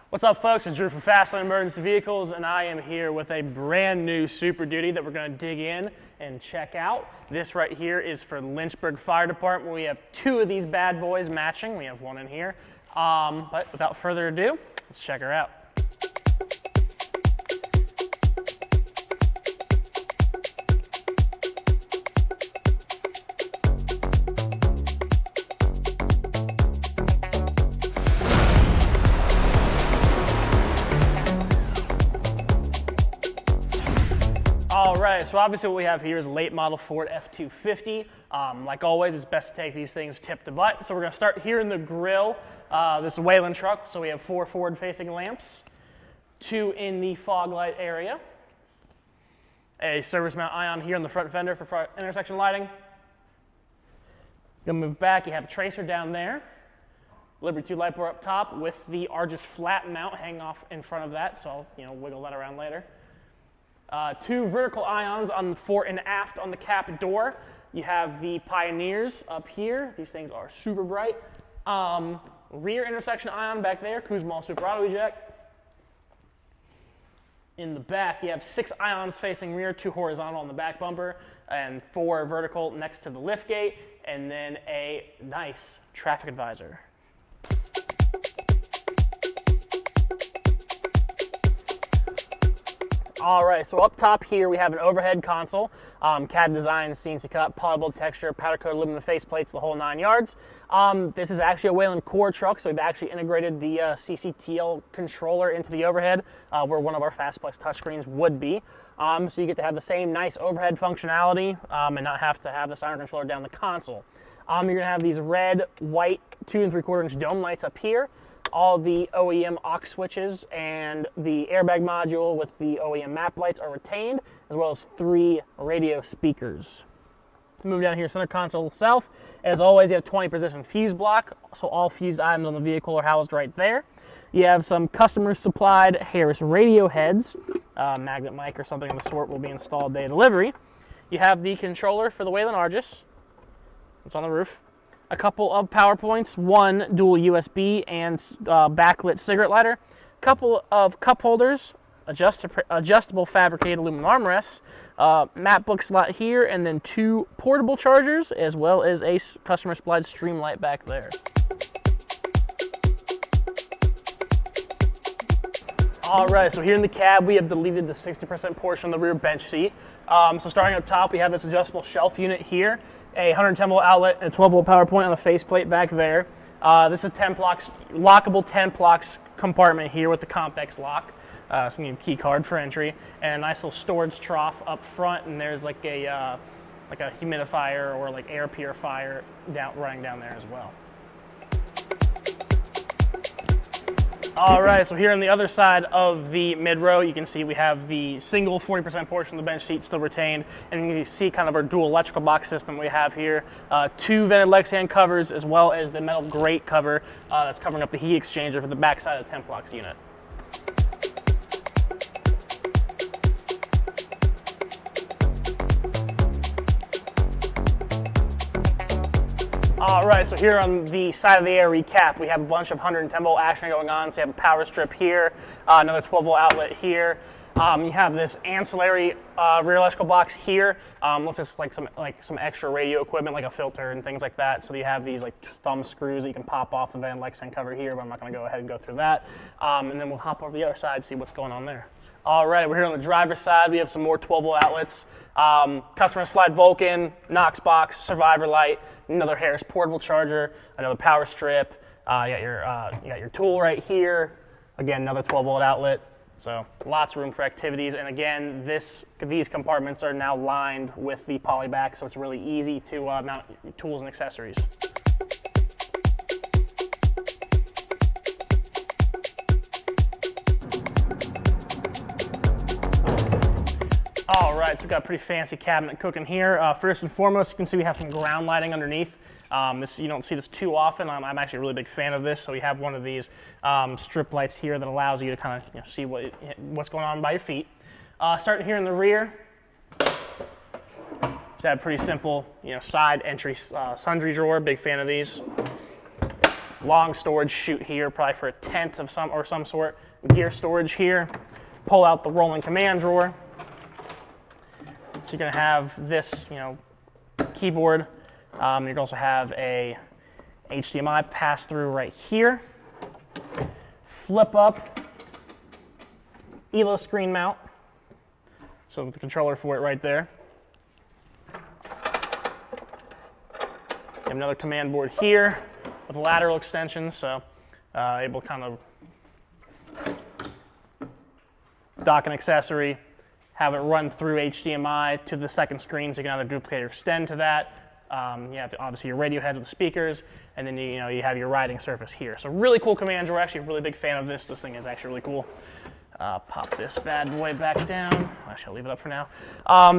What's up, folks? It's Drew from FastLane Emergency Vehicles, and I am here with a brand new Super Duty that we're going to dig in and check out. This right here is for Lynchburg Fire Department. We have two of these bad boys matching. We have one in here. But without further ado, let's check her out. All right, so obviously what we have here is a late model Ford F-250. Like always, it's best to take these things tip to butt. So we're going to start here in the grill. This is a Wayland truck, so we have 4 forward-facing lamps, 2 in the fog light area, a service mount ion here on the front fender for front intersection lighting. Gonna move back, you have a tracer down there, Liberty 2 light bar up top with the Argus flat mount hanging off in front of that, so I'll wiggle that around later. 2 vertical ions on the fore and aft on the cap door. You have the Pioneers up here. These things are super bright. Rear intersection ion back there, Kuzma Super Auto Eject. In the back, you have 6 ions facing rear, 2 horizontal on the back bumper, and 4 vertical next to the lift gate, and then a nice traffic advisor. All right, so up top here we have an overhead console, CAD design, CNC cut, polyboard texture, powder coat aluminum faceplates, the whole 9 yards. This is actually a Wayland core truck, so we've actually integrated the CCTL controller into the overhead, where one of our FastPlex touchscreens would be. So you get to have the same nice overhead functionality and not have to have the center controller down the console. You're gonna have these red, white, 2 3/4 inch dome lights up here. All the OEM aux switches and the airbag module with the OEM map lights are retained, as well as 3 radio speakers. Move down here, center console itself. As always, you have 20 position fuse block, so all fused items on the vehicle are housed right there. You have some customer supplied Harris radio heads, magnet mic or something of the sort will be installed day of delivery. You have the controller for the Wayland Argus. It's on the roof. A couple of power points, 1 dual USB and backlit cigarette lighter, a couple of cup holders, adjustable fabricated aluminum armrests, map book slot here, and then 2 portable chargers, as well as a customer supplied stream light back there. All right, so here in the cab, we have deleted the 60% portion of the rear bench seat. So starting up top, we have this adjustable shelf unit here, a 110 volt outlet, and a 12 volt power point on the faceplate back there. This is a lockable 10-plox compartment here with the Compex lock. So you need a key card for entry, and a nice little storage trough up front, and there's like a humidifier or like air purifier running down there as well. All right, so here on the other side of the mid-row, you can see we have the single 40% portion of the bench seat still retained, and you see kind of our dual electrical box system we have here. 2 vented Lexan covers, as well as the metal grate cover that's covering up the heat exchanger for the backside of the 10-plox unit. All right, so here on the side of the air recap, we have a bunch of 110 volt action going on. So you have a power strip here, another 12 volt outlet here. You have this ancillary rear electrical box here. Looks just like some extra radio equipment, like a filter and things like that. So you have these like thumb screws that you can pop off the Van Lexan cover here, but I'm not going to go ahead and go through that. And then we'll hop over the other side and see what's going on there. All right, we're here on the driver's side. We have some more 12 volt outlets. Customer supplied Vulcan, Knox box, Survivor light, another Harris portable charger, another power strip. You got your tool right here. Again, another 12 volt outlet. So lots of room for activities. And again, these compartments are now lined with the polyback, so it's really easy to mount tools and accessories. All right, so we've got a pretty fancy cabinet cooking here. First and foremost, you can see we have some ground lighting underneath. You don't see this too often. I'm actually a really big fan of this. So we have one of these strip lights here that allows you to kind of see what's going on by your feet. Starting here in the rear, just have a pretty simple side entry sundry drawer. Big fan of these. long storage chute here, probably for a tent of some sort. Gear storage here. Pull out the rolling command drawer. So you're going to have this, keyboard. You can also have a HDMI pass-through right here. Flip up ELO screen mount. So with the controller for it right there. You have another command board here with lateral extensions, so able to kind of dock an accessory, have it run through HDMI to the second screen, so you can either duplicate or extend to that. You have obviously your radio heads with the speakers, and then you have your riding surface here. So really cool command drawer. Actually, a really big fan of this. This thing is actually really cool. Pop this bad boy back down. Actually, I'll leave it up for now.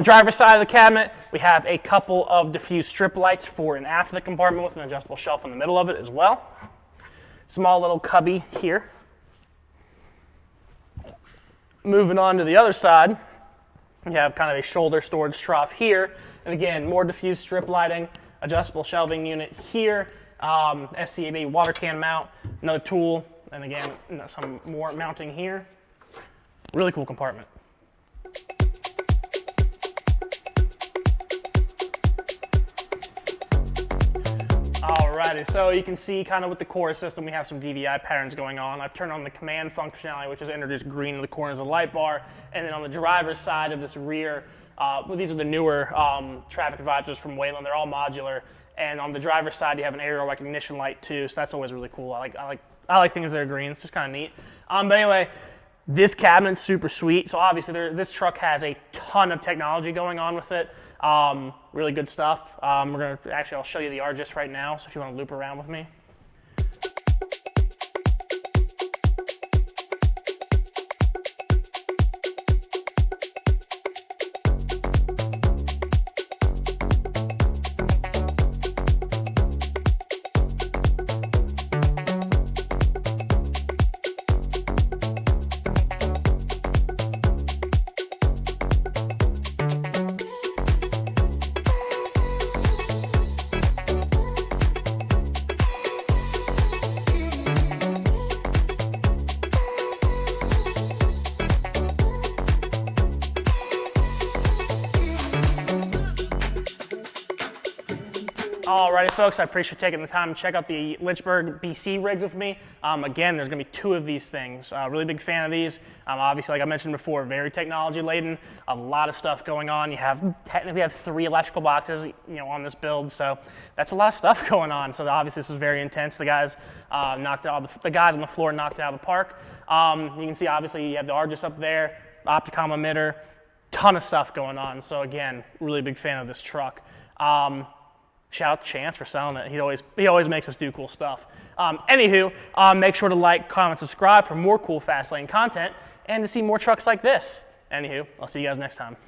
Driver's side of the cabinet, we have a couple of diffused strip lights for and after the compartment with an adjustable shelf in the middle of it as well. Small little cubby here. Moving on to the other side, you have kind of a shoulder storage trough here. And again, more diffused strip lighting, adjustable shelving unit here, SCAB water can mount, another tool, and again, some more mounting here. Really cool compartment. Alrighty, so you can see kind of with the core system, we have some DVI patterns going on. I've turned on the command functionality, which has introduced green to the corners of the light bar. And then on the driver's side of this rear, well, these are the newer traffic advisors from Wayland. They're all modular. And on the driver's side, you have an aerial recognition light too, so that's always really cool. I like things that are green. It's just kind of neat. But anyway, this cabinet's super sweet. So obviously, this truck has a ton of technology going on with it. Really good stuff. I'll show you the RGIS right now. So if you want to loop around with me. Alrighty, folks, I appreciate you taking the time to check out the Lynchburg, BC rigs with me. Again, there's going to be 2 of these things. Really big fan of these. Obviously, like I mentioned before, very technology laden. A lot of stuff going on. You technically have 3 electrical boxes, on this build, so that's a lot of stuff going on. So obviously, this is very intense. The guys the guys on the floor knocked it out of the park. You can see, obviously, you have the RGIS up there, Opticom emitter, ton of stuff going on. So again, really big fan of this truck. Shout out to Chance for selling it. He always makes us do cool stuff. Anywho, make sure to like, comment, subscribe for more cool FastLane content and to see more trucks like this. Anywho, I'll see you guys next time.